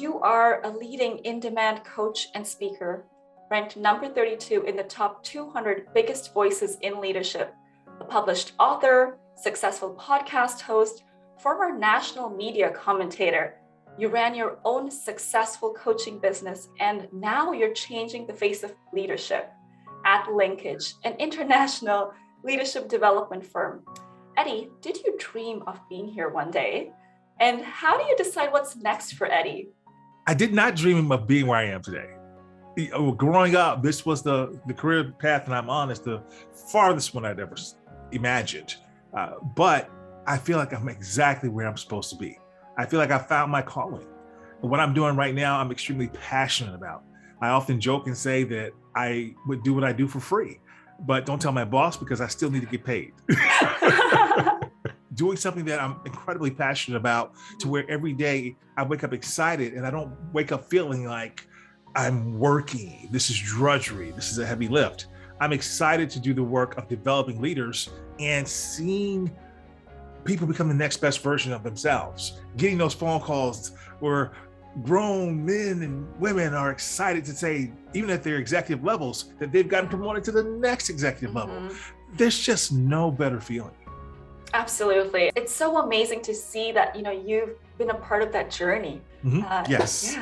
you are a leading in-demand coach and speaker, ranked number 32 in the top 200 biggest voices in leadership, a published author, successful podcast host, former national media commentator. You ran your own successful coaching business, and now you're changing the face of leadership at Linkage, an international leadership development firm. Eddie, did you dream of being here one day? And how do you decide what's next for Eddie? I did not dream of being where I am today. Growing up, this was the career path that I'm on is the farthest one I'd ever imagined. But I feel like I'm exactly where I'm supposed to be. I feel like I found my calling. And what I'm doing right now, I'm extremely passionate about. I often joke and say that I would do what I do for free, but don't tell my boss because I still need to get paid. Doing something that I'm incredibly passionate about to where every day I wake up excited and I don't wake up feeling like I'm working. This is drudgery. This is a heavy lift. I'm excited to do the work of developing leaders and seeing people become the next best version of themselves. Getting those phone calls where grown men and women are excited to say, even at their executive levels, that they've gotten promoted to the next executive level. There's just no better feeling. Absolutely. It's so amazing to see that, you've been a part of that journey. Yes.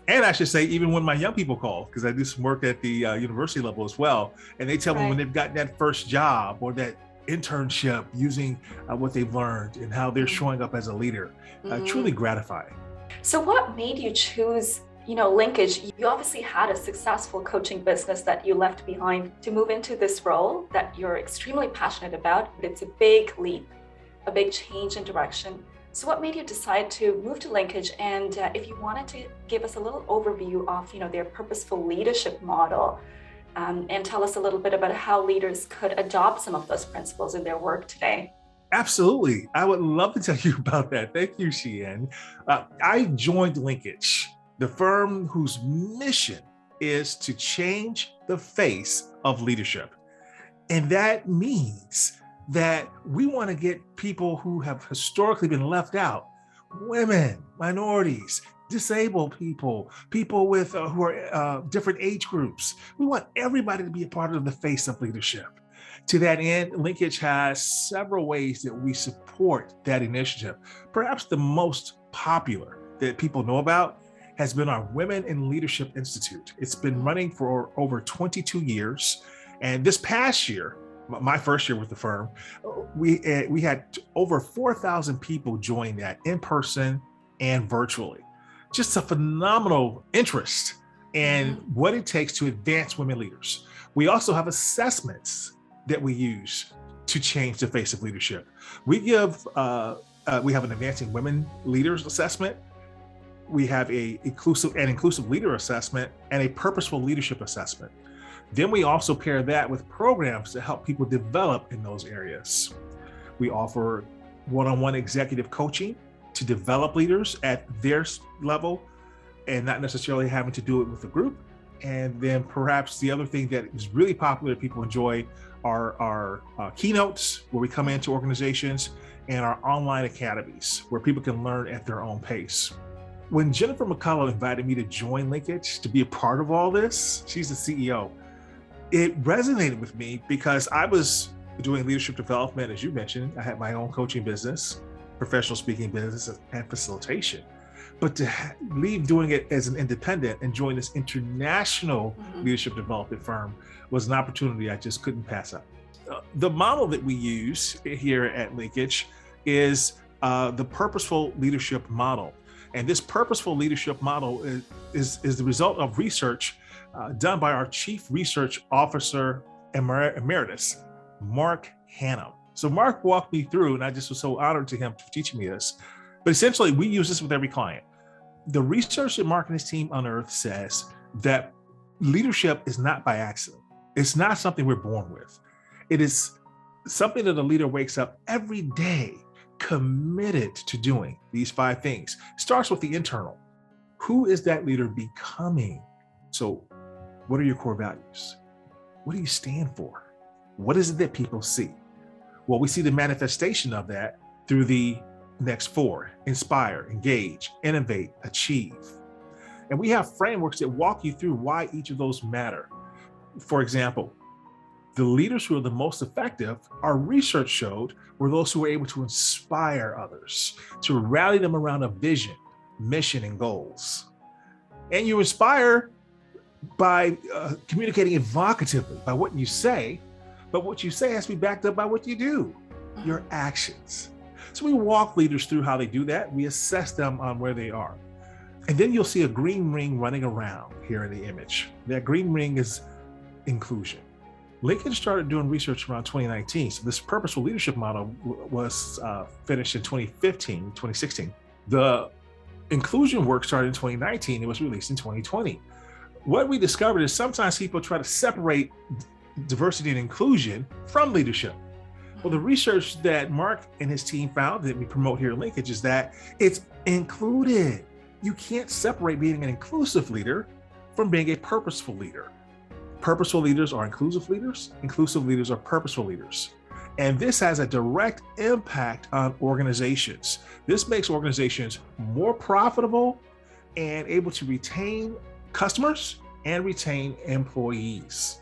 And I should say, even when my young people call, because I do some work at the university level as well, and they tell me when they've gotten that first job or that internship using what they've learned and how they're showing up as a leader, truly gratifying. So what made you choose Linkage? You obviously had a successful coaching business that you left behind to move into this role that you're extremely passionate about. It's a big leap, a big change in direction. So what made you decide to move to Linkage? And if you wanted to give us a little overview of their purposeful leadership model, and tell us a little bit about how leaders could adopt some of those principles in their work today. Absolutely. I would love to tell you about that. Thank you, Shiyen. I joined Linkage, the firm whose mission is to change the face of leadership. And that means that we want to get people who have historically been left out, women, minorities, disabled people, people with who are different age groups. We want everybody to be a part of the face of leadership. To that end, Linkage has several ways that we support that initiative. Perhaps the most popular that people know about has been our Women in Leadership Institute. It's been running for over 22 years. And this past year, my first year with the firm, we had over 4,000 people join that in person and virtually. Just a phenomenal interest in what it takes to advance women leaders. We also have assessments that we use to change the face of leadership. We have an advancing women leaders assessment. We have an inclusive leader assessment and a purposeful leadership assessment. Then we also pair that with programs to help people develop in those areas. We offer one-on-one executive coaching to develop leaders at their level and not necessarily having to do it with a group. And then perhaps the other thing that is really popular that people enjoy are our keynotes, where we come into organizations, and our online academies, where people can learn at their own pace. When Jennifer McCullough invited me to join Linkage to be a part of all this, she's the CEO, it resonated with me because I was doing leadership development, as you mentioned. I had my own coaching business, professional speaking business, and facilitation. But to leave doing it as an independent and join this international leadership development firm was an opportunity I just couldn't pass up. The model that we use here at Linkage is the purposeful leadership model. And this purposeful leadership model is the result of research done by our Chief Research Officer Emeritus, Mark Hannum. So Mark walked me through, and I just was so honored to him for teaching me this. But essentially, we use this with every client. The research that Mark and his team unearthed says that leadership is not by accident. It's not something we're born with. It is something that a leader wakes up every day committed to doing. These 5 things. It starts with the internal. Who is that leader becoming? So what are your core values? What do you stand for? What is it that people see? Well, we see the manifestation of that through the next 4: inspire, engage, innovate, achieve. And we have frameworks that walk you through why each of those matter. For example, the leaders who are the most effective, our research showed, were those who were able to inspire others, to rally them around a vision, mission, and goals. And you inspire by communicating evocatively, by what you say, but what you say has to be backed up by what you do, your actions. So we walk leaders through how they do that. We assess them on where they are. And then you'll see a green ring running around here in the image. That green ring is inclusion. Linkage started doing research around 2019. So this purposeful leadership model was finished in 2016. The inclusion work started in 2019. It was released in 2020. What we discovered is sometimes people try to separate diversity and inclusion from leadership. Well, the research that Mark and his team found that we promote here at Linkage is that it's included. You can't separate being an inclusive leader from being a purposeful leader. Purposeful leaders are inclusive leaders are purposeful leaders. And this has a direct impact on organizations. This makes organizations more profitable and able to retain customers and retain employees.